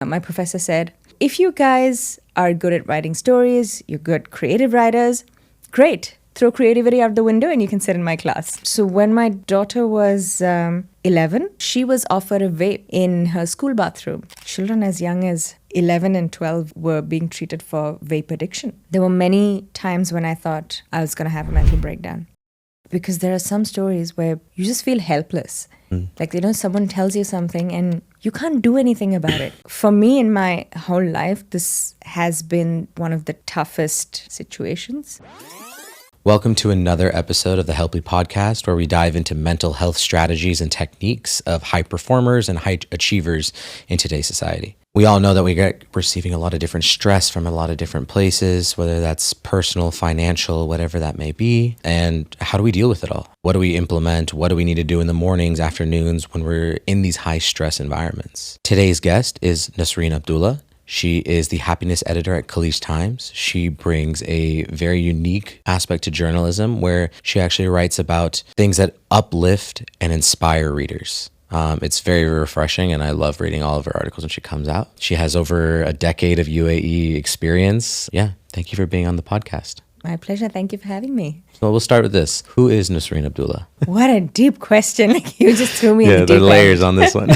my professor said, if you guys are good at writing stories, you're good creative writers, great. Throw creativity out the window and you can sit in my class. So when my daughter was 11, she was offered a vape in her school bathroom. Children as young as 11 and 12 were being treated for vape addiction. There were many times when I thought I was going to have a mental breakdown. Because there are some stories where you just feel helpless. Like, someone tells you something and you can't do anything about it. For me, in my whole life, this has been one of the toughest situations. Welcome to another episode of the Helply podcast, where we dive into mental health strategies and techniques of high performers and high achievers in today's society. We all know that we get receiving a lot of different stress from a lot of different places, whether that's personal, financial, whatever that may be. And how do we deal with it all? What do we implement? What do we need to do in the mornings, afternoons when we're in these high stress environments? Today's guest is Nasreen Abdulla. She is the happiness editor at Khaleej Times. She brings a very unique aspect to journalism where she actually writes about things that uplift and inspire readers. It's very refreshing, and I love reading all of her articles when she comes out. She has over a decade of UAE experience. Yeah, thank you for being on the podcast. My pleasure. Thank you for having me. So we'll start with this. Who is Nasreen Abdulla? What a deep question. You just threw me in the deep end. Yeah, there are layers on this one.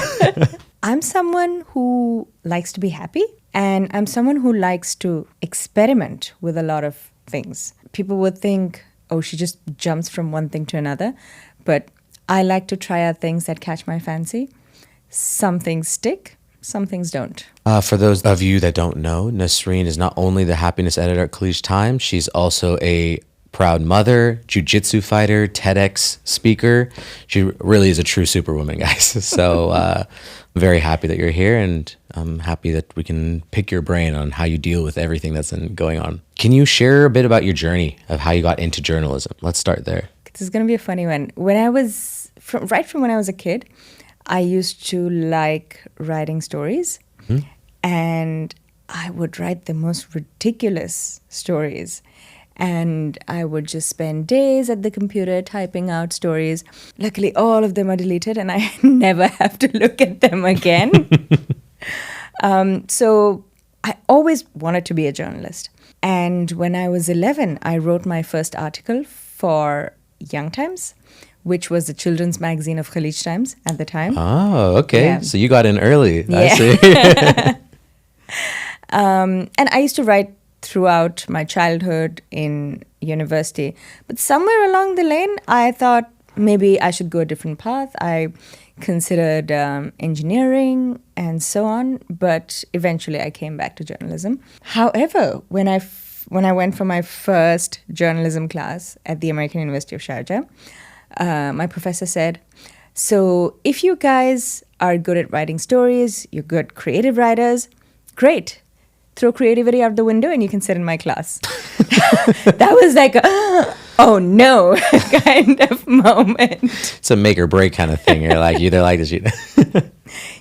I'm someone who likes to be happy, and I'm someone who likes to experiment with a lot of things. People would think, oh, she just jumps from one thing to another, but I like to try out things that catch my fancy. Some things stick, some things don't. For those of you that don't know, Nasreen is not only the happiness editor at Khaleej Times, she's also a proud mother, jiu-jitsu fighter, TEDx speaker. She really is a true superwoman, guys. So I'm very happy that you're here, and I'm happy that we can pick your brain on how you deal with everything that's going on. Can you share a bit about your journey of how you got into journalism? Let's start there. This is going to be a funny one. When I was, right from when I was a kid, I used to like writing stories, and I would write the most ridiculous stories. And I would just spend days at the computer typing out stories. Luckily, all of them are deleted and I never have to look at them again. So I always wanted to be a journalist. And when I was 11, I wrote my first article for Young Times, which was the children's magazine of Khaleej Times at the time. Oh, okay. Yeah. So you got in early. Yeah. I see. And I used to write throughout my childhood in university. But somewhere along the lane, I thought maybe I should go a different path. I considered engineering and so on, but eventually I came back to journalism. However, when I went for my first journalism class at the American University of Sharjah, my professor said, so if you guys are good at writing stories, you're good creative writers, great. Throw creativity out the window and you can sit in my class. That was like, oh no, kind of moment. It's a make or break kind of thing. You're like, you either like this,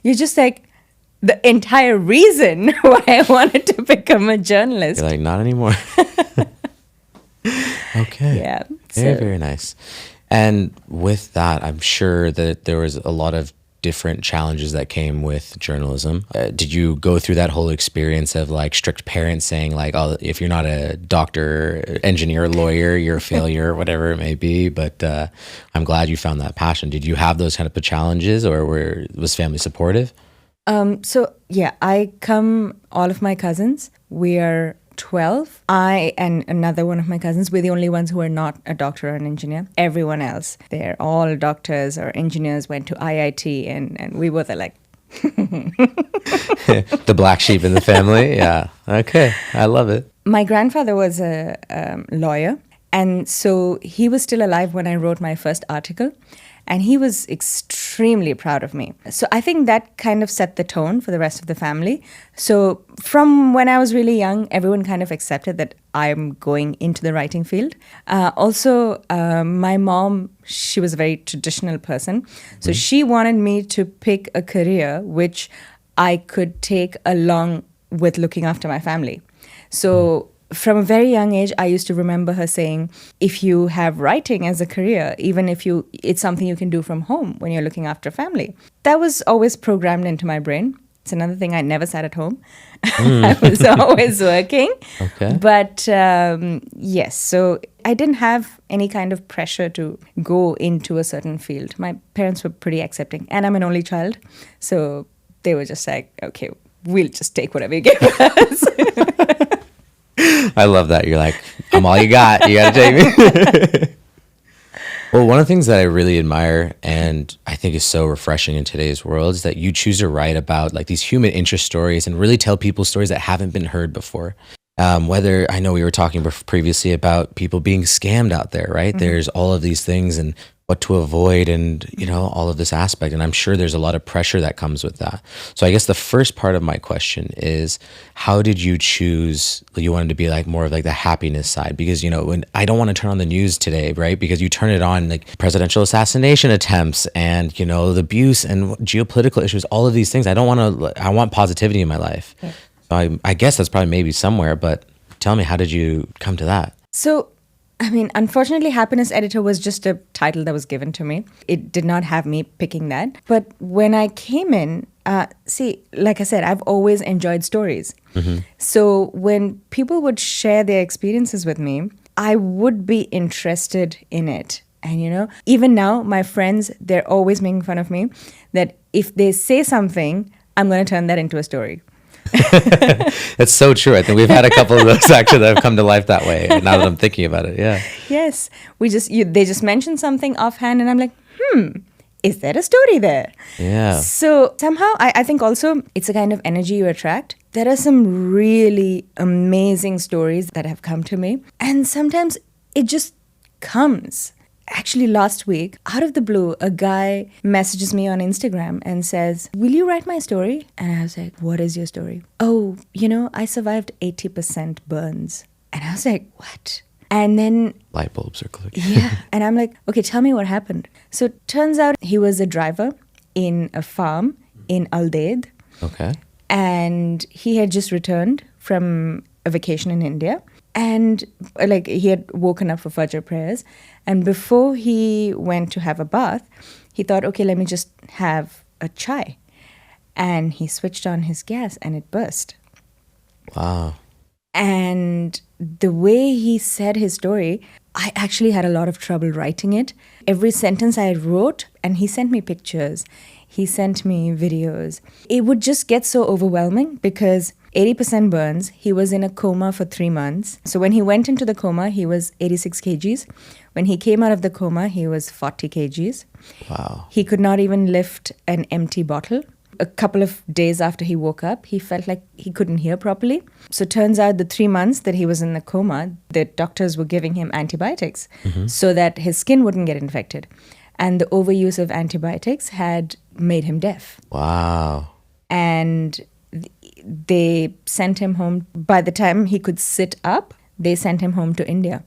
You're just like, the entire reason why I wanted to become a journalist. You're like, not anymore. Okay. Yeah. Very, very nice. And with that, I'm sure that there was a lot of different challenges that came with journalism. Did you go through that whole experience of like strict parents saying like, oh, if you're not a doctor, engineer, lawyer, you're a failure, whatever it may be. But I'm glad you found that passion. Did you have those kind of challenges, or was family supportive? So yeah, all of my cousins, we are 12. I and another one of my cousins, we're the only ones who are not a doctor or an engineer. Everyone else, they're all doctors or engineers, went to IIT, and we were the the black sheep in the family. Yeah. Okay. I love it. My grandfather was a lawyer, and so he was still alive when I wrote my first article. And he was extremely proud of me. So I think that kind of set the tone for the rest of the family. So from when I was really young, everyone kind of accepted that I'm going into the writing field. Also, my mom, she was a very traditional person. So she wanted me to pick a career which I could take along with looking after my family. So from a very young age, I used to remember her saying, if you have writing as a career, even if it's something you can do from home when you're looking after family. That was always programmed into my brain It's another thing. I never sat at home. I was always working. Okay. But yes, so I didn't have any kind of pressure to go into a certain field. My parents were pretty accepting, and I'm an only child. So they were just like, okay, we'll just take whatever you give us. I love that. You're like, I'm all you got. You got to take me. Well, one of the things that I really admire and I think is so refreshing in today's world is that you choose to write about like these human interest stories and really tell people stories that haven't been heard before. Whether I know we were talking previously about people being scammed out there, right? There's all of these things and what to avoid and, you know, all of this aspect. And I'm sure there's a lot of pressure that comes with that. So I guess the first part of my question is, how did you choose, you wanted to be like more of like the happiness side? Because, you know, when I don't want to turn on the news today, right? Because you turn it on like presidential assassination attempts and, you know, the abuse and geopolitical issues, all of these things. I want positivity in my life. Yeah. So I guess that's probably maybe somewhere, but tell me, how did you come to that? So, I mean, unfortunately, Happiness Editor was just a title that was given to me. It did not have me picking that. But when I came in, see, like I said, I've always enjoyed stories. So when people would share their experiences with me, I would be interested in it. And, you know, even now, my friends, they're always making fun of me that if they say something, I'm going to turn that into a story. That's so true. I think we've had a couple of those actually that have come to life that way. Now that I'm thinking about it, yeah. Yes, they just mentioned something offhand, and I'm like, is there a story there? Yeah. So somehow, I think also it's a kind of energy you attract. There are some really amazing stories that have come to me, and sometimes it just comes. Actually, last week, out of the blue, a guy messages me on Instagram and says, will you write my story? And I was like, what is your story? Oh, you know, I survived 80% burns. And I was like, what? And then light bulbs are clicking. Yeah. And I'm like, okay, tell me what happened. So it turns out he was a driver in a farm in Aldeid. Okay. And he had just returned from a vacation in India. And like he had woken up for Fajr prayers. And before he went to have a bath, he thought, okay, let me just have a chai. And he switched on his gas and it burst. Wow. And the way he said his story, I actually had a lot of trouble writing it. Every sentence I wrote, and he sent me pictures, he sent me videos. It would just get so overwhelming because 80% burns. He was in a coma for 3 months. So when he went into the coma, he was 86 kgs. When he came out of the coma, he was 40 kgs. Wow. He could not even lift an empty bottle. A couple of days after he woke up, he felt like he couldn't hear properly. So it turns out the 3 months that he was in the coma, the doctors were giving him antibiotics so that his skin wouldn't get infected. And the overuse of antibiotics had made him deaf. Wow. And they sent him home. By the time he could sit up, they sent him home to India.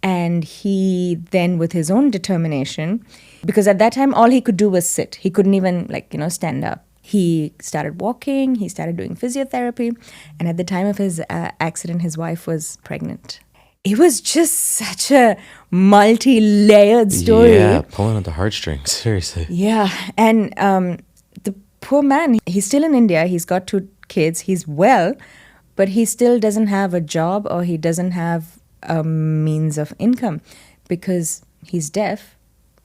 And he then, with his own determination, because at that time, all he could do was sit. He couldn't even, stand up. He started walking, he started doing physiotherapy. And at the time of his accident, his wife was pregnant. It was just such a multi-layered story. Yeah, pulling at the heartstrings, seriously. Yeah, and the poor man, he's still in India. He's got 2 kids. He's well, but he still doesn't have a job or he doesn't have a means of income because he's deaf.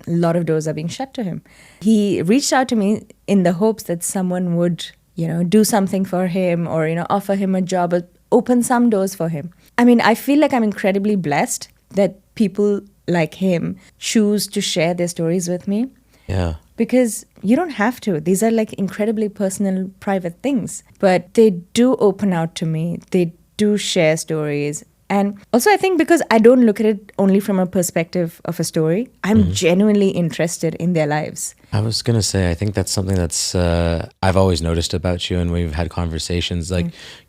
A lot of doors are being shut to him. He reached out to me in the hopes that someone would, do something for him or, offer him a job or open some doors for him. I mean, I feel like I'm incredibly blessed that people like him choose to share their stories with me. Yeah. Because you don't have to. These are incredibly personal, private things. But they do open out to me. They do share stories. And also I think because I don't look at it only from a perspective of a story, I'm genuinely interested in their lives. I was going to say, I think that's something that's I've always noticed about you, and we've had conversations,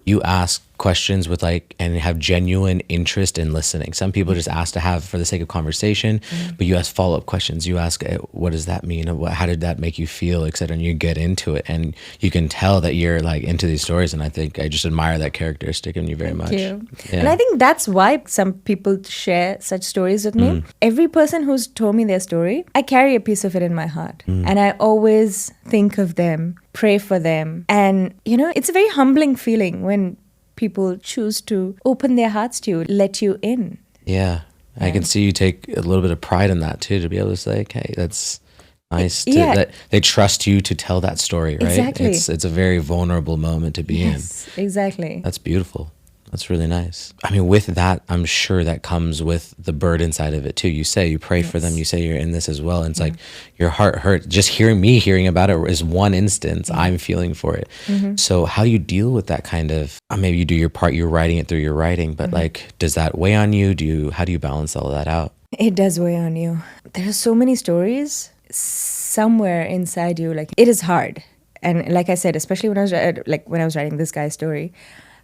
you ask questions with and have genuine interest in listening. Some people just ask to have for the sake of conversation, but you ask follow-up questions. You ask, what does that mean? How did that make you feel, etc. And you get into it, and you can tell that you're into these stories. And I think I just admire that characteristic in you very much. Thank you. Yeah. And I think that's why some people share such stories with me. Every person who's told me their story, I carry a piece of it in my heart. And I always think of them, pray for them. And, it's a very humbling feeling when people choose to open their hearts to you, let you in. Yeah. I can see you take a little bit of pride in that too, to be able to say, okay, that's nice that they trust you to tell that story, right? Exactly. It's a very vulnerable moment to be in. Yes, exactly. That's beautiful. That's really nice. I mean, with that, I'm sure that comes with the burden side of it too. You say you pray for them. You say you're in this as well. And it's like your heart hurts. Just hearing about it is one instance. I'm feeling for it. So how do you deal with that kind of, maybe you do your part, you're writing it through your writing, but like, does that weigh on you? How do you balance all of that out? It does weigh on you. There are so many stories somewhere inside you. Like, it is hard. And like I said, especially when I was writing this guy's story,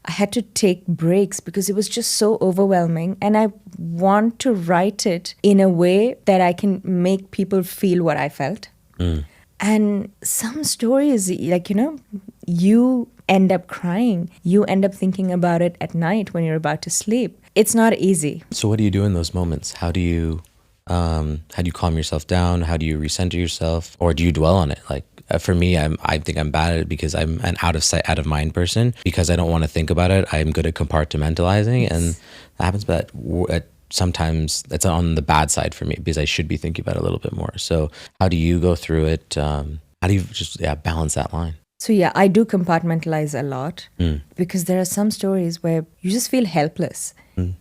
I had to take breaks because it was just so overwhelming. And I want to write it in a way that I can make people feel what I felt. And some stories, you end up crying. You end up thinking about it at night when you're about to sleep. It's not easy. So what do you do in those moments? How do you calm yourself down? How do you recenter yourself? Or do you dwell on it? Like, for me, I think I'm bad at it because I'm an out of sight, out of mind person. Because I don't want to think about it, I'm good at compartmentalizing, and that happens. But sometimes that's on the bad side for me because I should be thinking about it a little bit more. So how do you go through it? How do you just balance that line? So I do compartmentalize a lot because there are some stories where you just feel helpless.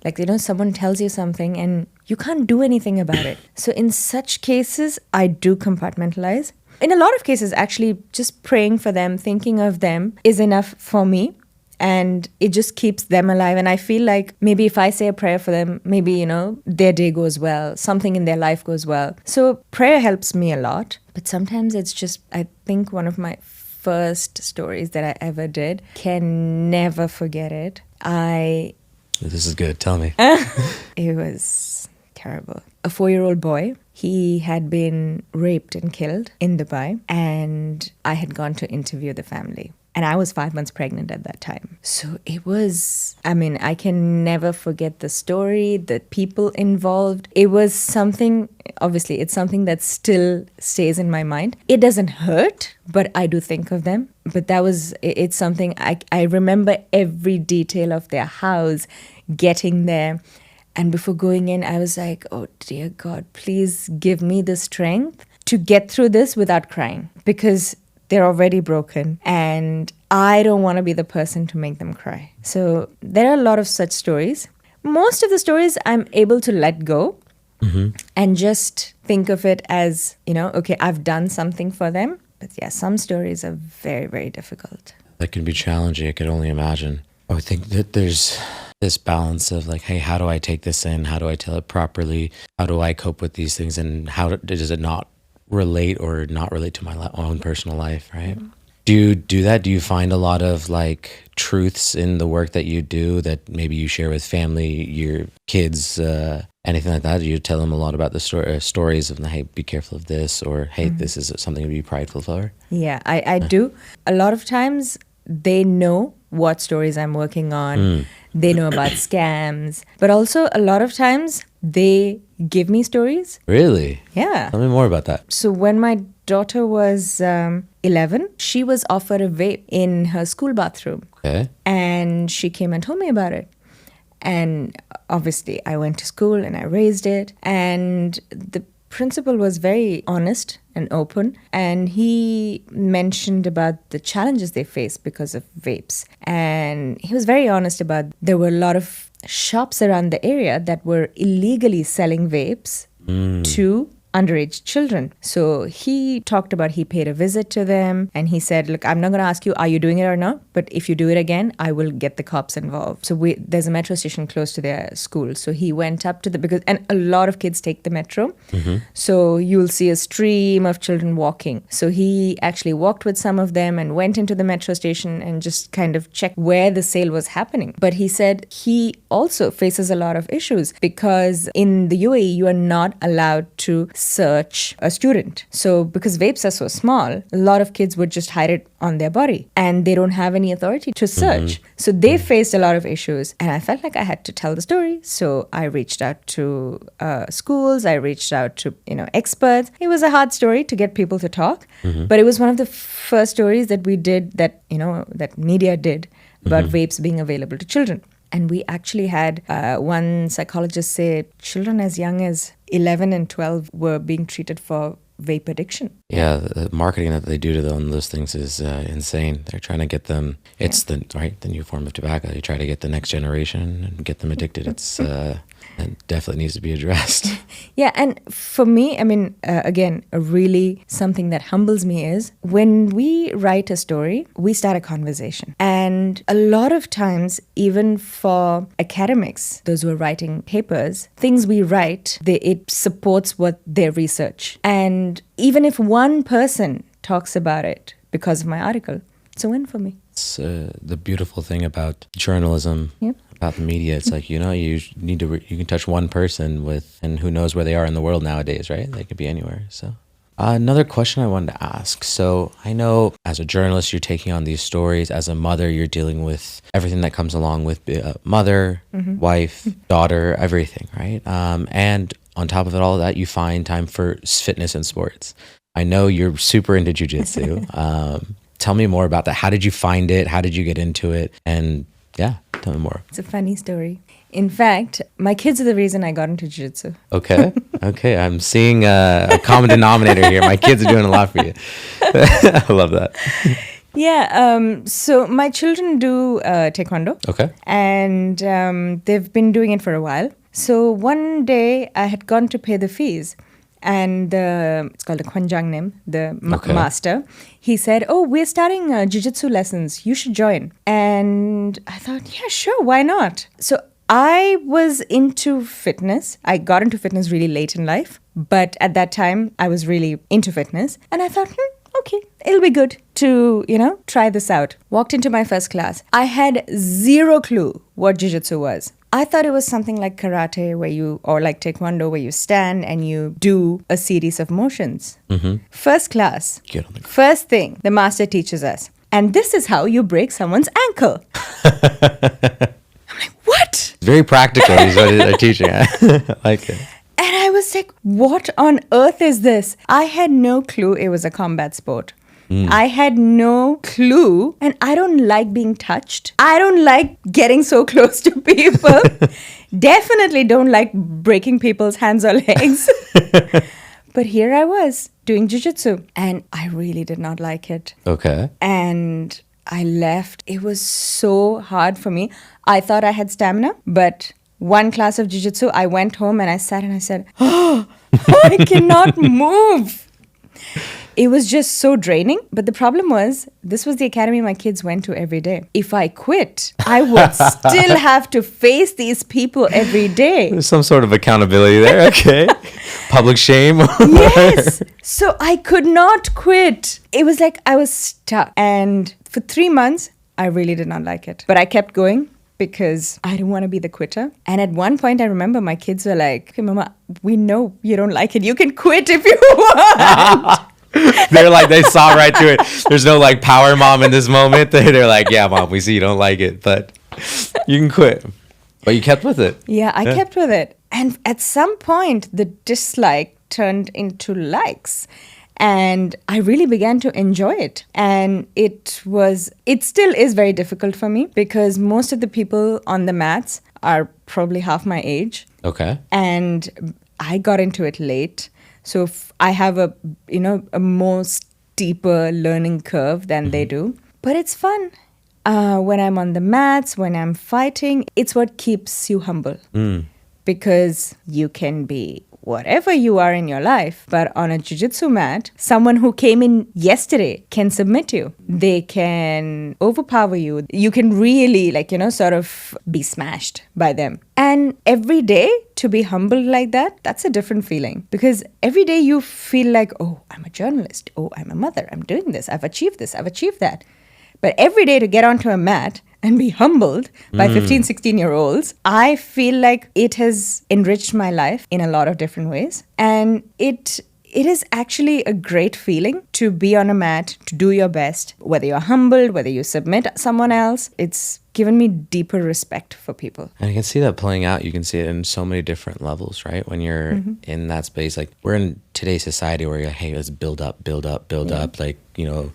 Like, someone tells you something and you can't do anything about it. So in such cases, I do compartmentalize. In a lot of cases, actually, just praying for them, thinking of them is enough for me. And it just keeps them alive. And I feel like maybe if I say a prayer for them, maybe, their day goes well, something in their life goes well. So prayer helps me a lot. But sometimes it's just, I think one of my first stories that I ever did, can never forget it. This is good. Tell me. It was terrible. A 4-year-old boy, he had been raped and killed in Dubai, and I had gone to interview the family. And I was 5 months pregnant at that time. So it was, I can never forget the story, the people involved. It was something, obviously, it's something that still stays in my mind. It doesn't hurt, but I do think of them. But it's something, I remember every detail of their house, getting there. And before going in, I was like, oh, dear God, please give me the strength to get through this without crying. Because they're already broken, and I don't want to be the person to make them cry. So there are a lot of such stories. Most of the stories I'm able to let go and just think of it as, okay, I've done something for them. But some stories are very, very difficult. That can be challenging. I could only imagine. I would think that there's this balance of like, hey, how do I take this in? How do I tell it properly? How do I cope with these things? And how does it not relate or not relate to my own personal life, right? Do you do that? Do you find a lot of like truths in the work that you do that maybe you share with family, your kids, anything like that? Do you tell them a lot about the stories of, hey, be careful of this, or hey, this is something to be prideful for? Yeah, I do. A lot of times they know what stories I'm working on. They know about scams. But also a lot of times they give me stories. Really? Yeah. Tell me more about that. So when my daughter was 11, she was offered a vape in her school bathroom. Okay. And she came and told me about it. And obviously I went to school and I raised it. And the principal was very honest and open, and he mentioned about the challenges they face because of vapes. And he was very honest about there were a lot of shops around the area that were illegally selling vapes to underage children. So he talked about he paid a visit to them, and he said, look, I'm not going to ask you, are you doing it or not? But if you do it again, I will get the cops involved. So there's a metro station close to their school. So he went up to and a lot of kids take the metro. So you'll see a stream of children walking. So he actually walked with some of them and went into the metro station and just kind of checked where the sale was happening. But he said he also faces a lot of issues because in the UAE, you are not allowed to search a student. So because vapes are so small, a lot of kids would just hide it on their body and they don't have any authority to search. So they faced a lot of issues and I felt like I had to tell the story. So I reached out to schools, I reached out to, experts. It was a hard story to get people to talk, but it was one of the first stories that we did that media did about vapes being available to children. And we actually had one psychologist say children as young as 11 and 12 were being treated for vape addiction. Yeah, the marketing that they do to them, those things is insane. They're trying to get them, it's the new form of tobacco. You try to get the next generation and get them addicted. It's it definitely needs to be addressed. Yeah, and for me, again, really something that humbles me is when we write a story, we start a conversation. And a lot of times, even for academics, those who are writing papers, things we write, it supports what their research. And even if one person talks about it because of my article, it's a win for me. It's the beautiful thing about journalism. Yep. About the media, it's like, you need to you can touch one person and who knows where they are in the world nowadays, right? They could be anywhere. So another question I wanted to ask. So I know as a journalist, you're taking on these stories. As a mother, you're dealing with everything that comes along with mother, wife, daughter, everything, right? And on top of it all that, you find time for fitness and sports. I know you're super into jiu-jitsu. Tell me more about that. How did you find it? How did you get into it? And yeah, tell me more. It's a funny story. In fact, my kids are the reason I got into jiu-jitsu. Okay. I'm seeing a common denominator here. My kids are doing a lot for you. I love that. Yeah. So my children do taekwondo. Okay. And they've been doing it for a while. So one day I had gone to pay the fees. And it's called a Kwanjangnim, the master. He said, "Oh, we're starting jiu-jitsu lessons. You should join." And I thought, yeah, sure, why not? So I was into fitness. I got into fitness really late in life. But at that time, I was really into fitness. And I thought, okay, it'll be good to, try this out. Walked into my first class. I had zero clue what jiu-jitsu was. I thought it was something like karate or like taekwondo where you stand and you do a series of motions. First class, first thing the master teaches us. And this is how you break someone's ankle. I'm like, what? Very practical is what they're teaching. I like it. And I was like, what on earth is this? I had no clue it was a combat sport. I had no clue, and I don't like being touched. I don't like getting so close to people. Definitely don't like breaking people's hands or legs. But here I was doing jiu-jitsu, and I really did not like it. Okay. And I left. It was so hard for me. I thought I had stamina, but one class of jiu-jitsu, I went home and I sat and I said, oh, I cannot move. It was just so draining. But the problem was, this was the academy my kids went to every day. If I quit, I would still have to face these people every day. There's some sort of accountability there. Okay. Public shame. Yes. So I could not quit. It was like I was stuck. And for 3 months, I really did not like it. But I kept going because I didn't want to be the quitter. And at one point, I remember my kids were like, okay, Mama, we know you don't like it. You can quit if you want. They're like, they saw right through it. There's no like power mom in this moment. They're like, yeah, Mom, we see you don't like it, but you can quit. But you kept with it. Yeah, I kept with it. And at some point, the dislike turned into likes. And I really began to enjoy it. And it still is very difficult for me because most of the people on the mats are probably half my age. Okay. And I got into it late. So I have a more steeper learning curve than they do. But it's fun. When I'm on the mats, when I'm fighting, it's what keeps you humble. Because you can be whatever you are in your life, but on a jiu-jitsu mat, someone who came in yesterday can submit you. They can overpower you. You can really sort of be smashed by them. And every day to be humbled like that, that's a different feeling. Because every day you feel like, oh, I'm a journalist. Oh, I'm a mother. I'm doing this. I've achieved this. I've achieved that. But every day to get onto a mat and be humbled by 15, 16-year-olds, I feel like it has enriched my life in a lot of different ways. And it is actually a great feeling to be on a mat, to do your best, whether you're humbled, whether you submit someone else. It's given me deeper respect for people. And I can see that playing out. You can see it in so many different levels, right? When you're in that space, like we're in today's society where you're like, hey, let's build up. Like,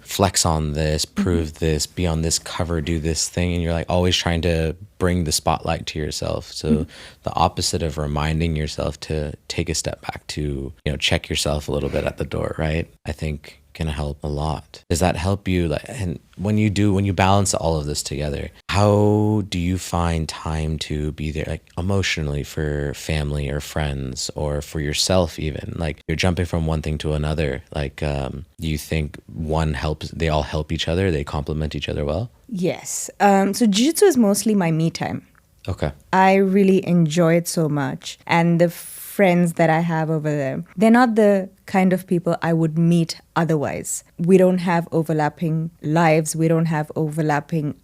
flex on this, prove this, be on this cover, do this thing. And you're like always trying to bring the spotlight to yourself. So the opposite of reminding yourself to take a step back, to, check yourself a little bit at the door, right? I think can help a lot. Does that help you? And when you balance all of this together, how do you find time to be there, like emotionally, for family or friends, or for yourself even? Like you're jumping from one thing to another. Like, do you think they all help each other? They complement each other well? Yes. So jiu-jitsu is mostly my me time. Okay. I really enjoy it so much. And the friends that I have over there, they're not the kind of people I would meet otherwise. We don't have overlapping lives. We don't have overlapping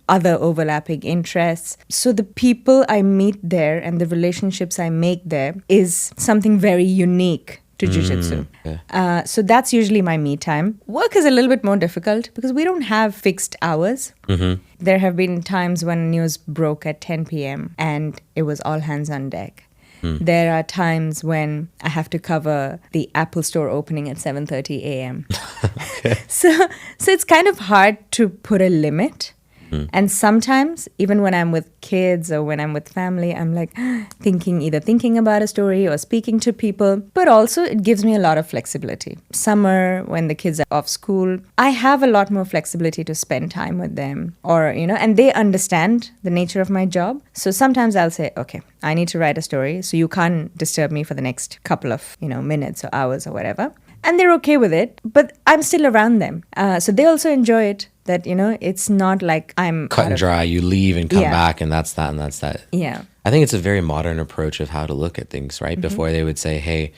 interests. So the people I meet there and the relationships I make there is something very unique to jiu-jitsu. Okay. So that's usually my me time. Work is a little bit more difficult because we don't have fixed hours. There have been times when news broke at 10 p.m. and it was all hands on deck. There are times when I have to cover the Apple store opening at 7:30 a.m. Okay. So it's kind of hard to put a limit. And sometimes, even when I'm with kids or when I'm with family, I'm like either thinking about a story or speaking to people. But also, it gives me a lot of flexibility. Summer, when the kids are off school, I have a lot more flexibility to spend time with them. Or, and they understand the nature of my job. So sometimes I'll say, okay, I need to write a story, so you can't disturb me for the next couple of, minutes or hours or whatever. And they're okay with it, but I'm still around them. So they also enjoy it. That, it's not like I'm cut and dry. You leave and come Yeah. back, and that's that, and that's that. Yeah. I think it's a very modern approach of how to look at things, right? Before they would say, hey,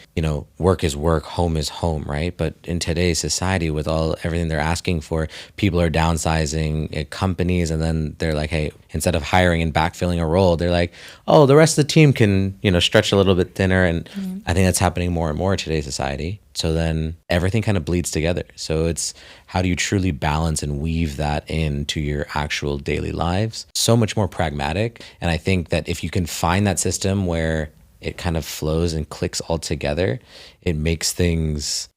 work is work, home is home, right? But in today's society, with everything they're asking for, people are downsizing at companies, and then they're like, hey, instead of hiring and backfilling a role, they're like, oh, the rest of the team can, stretch a little bit thinner. And I think that's happening more and more in today's society. So then everything kind of bleeds together. So it's how do you truly balance and weave that into your actual daily lives? So much more pragmatic. And I think that if you can find that system where it kind of flows and clicks all together, it makes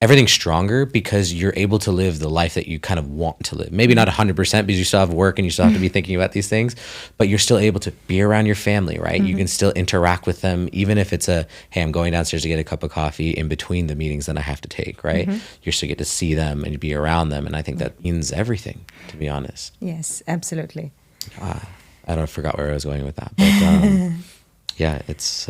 everything stronger, because you're able to live the life that you kind of want to live. Maybe not 100% because you still have work and you still have to be thinking about these things, but you're still able to be around your family, right? You can still interact with them, even if it's hey, I'm going downstairs to get a cup of coffee in between the meetings that I have to take, right? You still get to see them and be around them. And I think that means everything, to be honest. Yes, absolutely. I forgot where I was going with that, but yeah, it's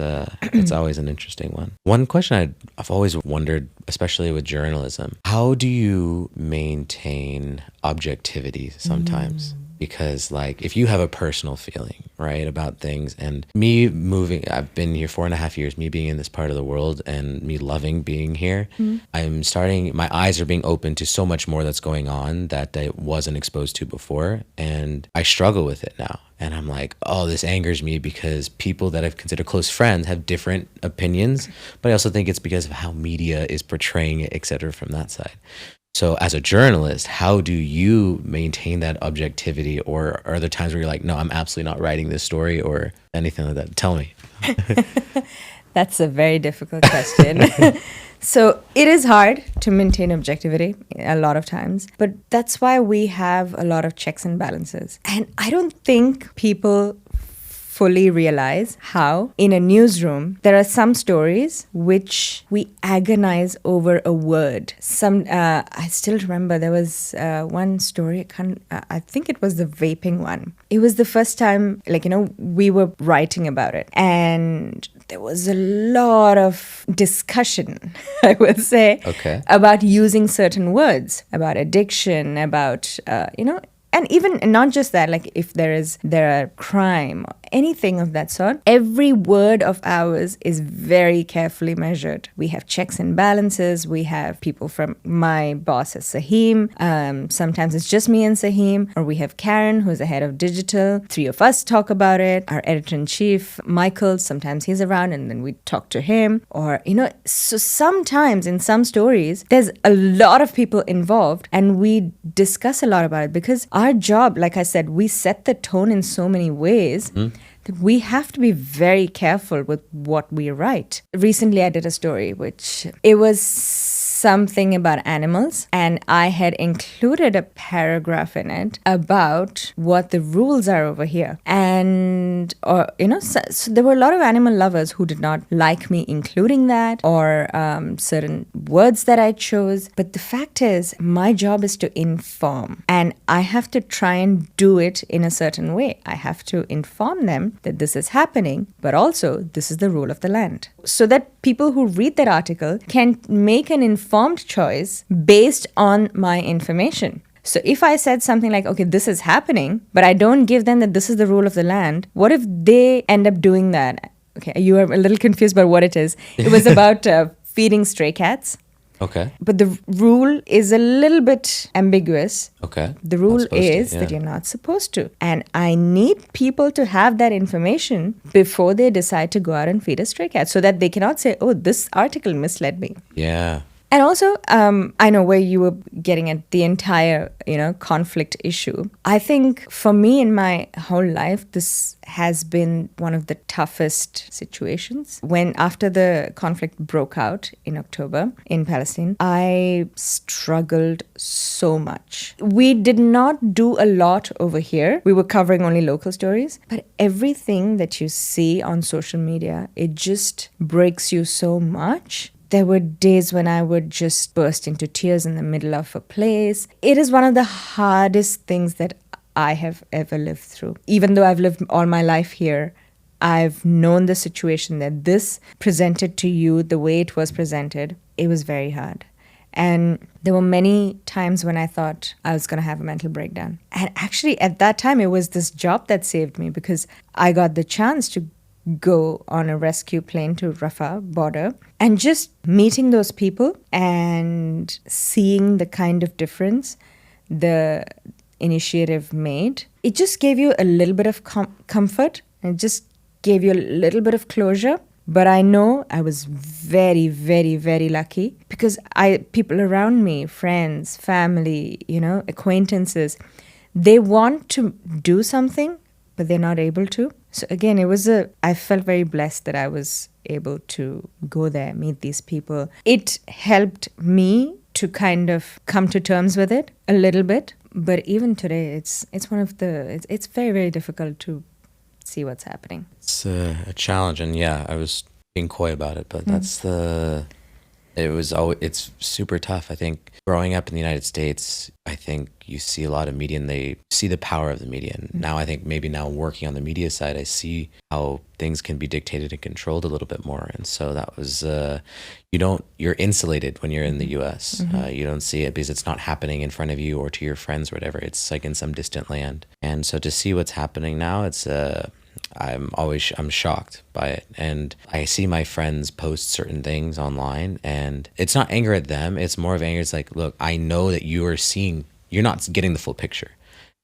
always an interesting one. One question I've always wondered, especially with journalism, how do you maintain objectivity sometimes? Because if you have a personal feeling, right, about things, and me moving, I've been here 4.5 years, me being in this part of the world and me loving being here, my eyes are being open to so much more that's going on that I wasn't exposed to before. And I struggle with it now. And I'm like, oh, this angers me because people that I've considered close friends have different opinions, but I also think it's because of how media is portraying it, et cetera, from that side. So as a journalist, how do you maintain that objectivity? Or are there times where you're like, no, I'm absolutely not writing this story or anything like that? Tell me. That's a very difficult question. So it is hard to maintain objectivity a lot of times, but that's why we have a lot of checks and balances. And I don't think people fully realize how in a newsroom there are some stories which we agonize over a word. I still remember there was one story, I think it was the vaping one. It was the first time we were writing about it, and there was a lot of discussion, I would say, about using certain words, about addiction, about and even not just that, if there are crime, anything of that sort. Every word of ours is very carefully measured. We have checks and balances. We have people from my boss is Saheem. Sometimes it's just me and Saheem. Or we have Karen, who's the head of digital. 3 of us talk about it. Our editor-in-chief, Michael, sometimes he's around and then we talk to him. Or, so sometimes in some stories, there's a lot of people involved and we discuss a lot about it because our job, like I said, we set the tone in so many ways that we have to be very careful with what we write. Recently, I did a story which it was something about animals, and I had included a paragraph in it about what the rules are over here. And, so there were a lot of animal lovers who did not like me including that or certain words that I chose. But the fact is, my job is to inform, and I have to try and do it in a certain way. I have to inform them that this is happening, but also this is the rule of the land. So that people who read that article can make an informed choice based on my information. So if I said something like, okay, this is happening, but I don't give them that this is the rule of the land, what if they end up doing that? Okay, you are a little confused about what it is. It was about feeding stray cats. Okay. But the rule is a little bit ambiguous. Okay. The rule is that you're not supposed to. And I need people to have that information before they decide to go out and feed a stray cat so that they cannot say, oh, this article misled me. Yeah. And also, I know where you were getting at the entire, conflict issue. I think for me in my whole life, this has been one of the toughest situations. When after the conflict broke out in October in Palestine, I struggled so much. We did not do a lot over here. We were covering only local stories. But everything that you see on social media, it just breaks you so much. There were days when I would just burst into tears in the middle of a place. It is one of the hardest things that I have ever lived through. Even though I've lived all my life here, I've known the situation that this presented to you the way it was presented. It was very hard. And there were many times when I thought I was going to have a mental breakdown. And actually at that time, it was this job that saved me because I got the chance to go on a rescue plane to Rafah border and just meeting those people and seeing the kind of difference the initiative made. It just gave you a little bit of comfort and just gave you a little bit of closure. But I know I was very, very, very lucky because people around me, friends, family, acquaintances, they want to do something, but they're not able to. So again, I felt very blessed that I was able to go there, meet these people. It helped me to kind of come to terms with it a little bit. But even today, it's very, very difficult to see what's happening. It's a challenge. And yeah, I was being coy about it, but it's super tough. I think growing up in the United States, I think you see a lot of media and they see the power of the media. And now I think maybe now working on the media side, I see how things can be dictated and controlled a little bit more. And so that was, you're insulated when you're in the US. You don't see it because it's not happening in front of you or to your friends or whatever. It's like in some distant land. And so to see what's happening now, I'm shocked by it. And I see my friends post certain things online and it's not anger at them. It's more of anger. It's like, look, I know that you're not getting the full picture.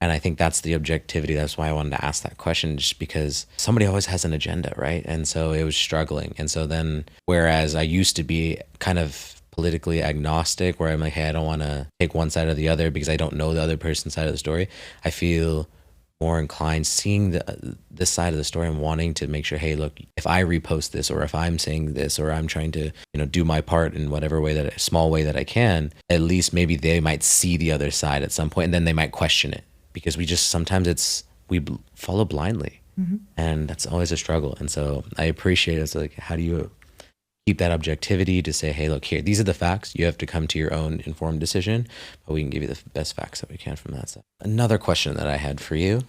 And I think that's the objectivity. That's why I wanted to ask that question, just because somebody always has an agenda, right? And so it was struggling. And so then, whereas I used to be kind of politically agnostic, where I'm like, hey, I don't want to take one side or the other because I don't know the other person's side of the story, I feel more inclined seeing this side of the story and wanting to make sure, hey, look, if I repost this or if I'm saying this or I'm trying to, do my part in whatever way small way that I can, at least maybe they might see the other side at some point and then they might question it because we follow blindly and that's always a struggle. And so I appreciate it. It's like, how do you keep that objectivity to say, hey, look here, these are the facts. You have to come to your own informed decision, but we can give you the best facts that we can from that side. Another question that I had for you,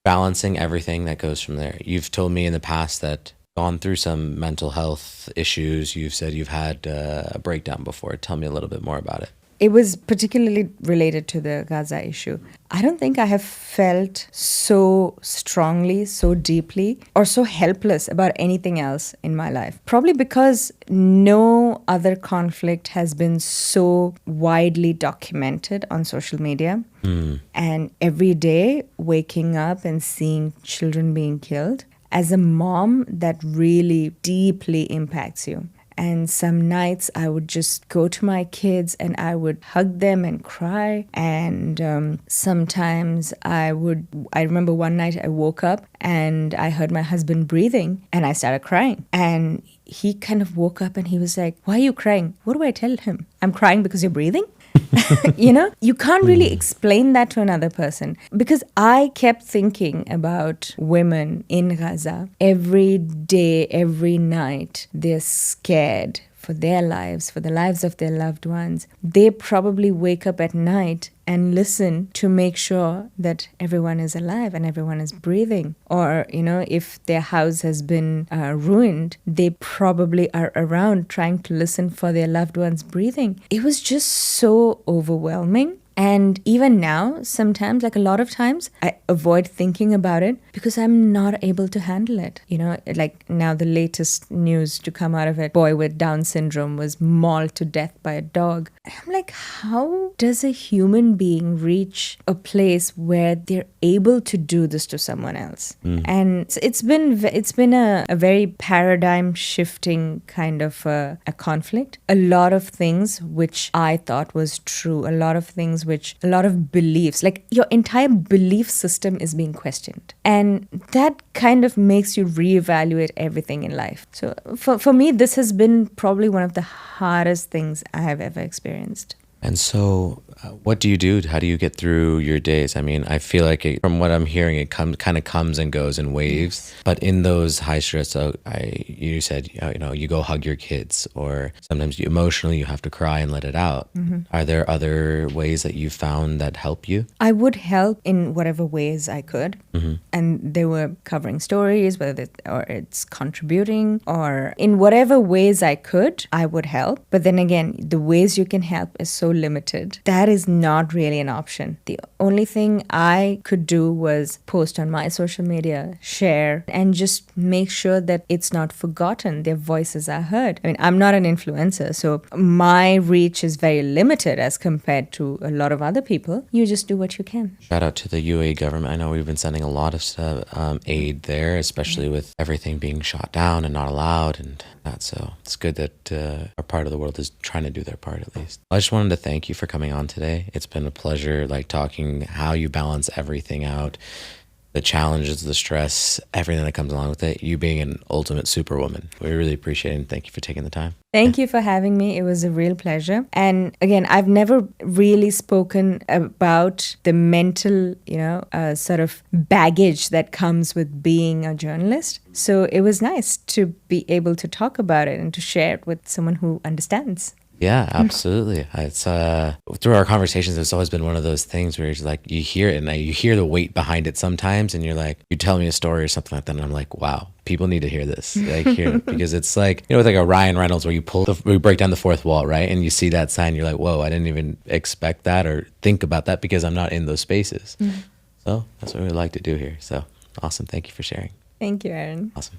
balancing everything that goes from there. You've told me in the past that gone through some mental health issues. You've said you've had a breakdown before. Tell me a little bit more about it. it was particularly related to the Gaza issue. I don't think I have felt so strongly, so deeply, or so helpless about anything else in my life. Probably because no other conflict has been so widely documented on social media. And every day, waking up and seeing children being killed. As a mom, that really deeply impacts you. And some nights I would just go to my kids and I would hug them and cry. And sometimes I remember one night I woke up and I heard my husband breathing and I started crying. And he kind of woke up and he was like, "Why are you crying?" What do I tell him? "I'm crying because you're breathing?" You can't really explain that to another person, because I kept thinking about women in Gaza every day, every night. They're scared for their lives, for the lives of their loved ones. They probably wake up at night and listen to make sure that everyone is alive and everyone is breathing. Or, if their house has been ruined, they probably are around trying to listen for their loved ones breathing. It was just so overwhelming. And even now, sometimes, like a lot of times, I avoid thinking about it because I'm not able to handle it. Like now the latest news to come out of it, boy with Down syndrome was mauled to death by a dog. And I'm like, how does a human being reach a place where they're able to do this to someone else? And it's been a very paradigm shifting kind of a conflict. A lot of things which I thought was true, a lot of beliefs, like your entire belief system is being questioned. And that kind of makes you reevaluate everything in life. So for me, this has been probably one of the hardest things I have ever experienced. And so what do you do? How do you get through your days? I mean, I feel like from what I'm hearing, it kind of comes and goes in waves. Yes. But in those high stress, you said, you go hug your kids, or sometimes emotionally you have to cry and let it out. Are there other ways that you found that help you? I would help in whatever ways I could. And they were covering stories, whether it's contributing, or in whatever ways I could, I would help. But then again, the ways you can help is so limited. That is not really an option. The only thing I could do was post on my social media, share, and just make sure that it's not forgotten. Their voices are heard. I mean, I'm not an influencer, so my reach is very limited as compared to a lot of other people. You just do what you can. Shout out to the UAE government. I know we've been sending a lot of aid there, especially with everything being shot down and not allowed and that. So it's good that our part of the world is trying to do their part at least. I just wanted to thank you for coming on today. It's been a pleasure, talking how you balance everything out, the challenges, the stress, everything that comes along with it. You being an ultimate superwoman. We really appreciate it, and thank you for taking the time. Thank you for having me. It was a real pleasure. And again, I've never really spoken about the mental, sort of baggage that comes with being a journalist. So it was nice to be able to talk about it and to share it with someone who understands. Yeah, absolutely. It's through our conversations, it's always been one of those things where it's like you hear it and you hear the weight behind it sometimes, and you're like, you tell me a story or something like that, and I'm like, wow, people need to hear this, hear it, because it's like, with like a Ryan Reynolds where we break down the fourth wall, right? And you see that sign, you're like, whoa, I didn't even expect that or think about that because I'm not in those spaces. So that's what we like to do here. So awesome. Thank you for sharing. Thank you, Aaron. Awesome.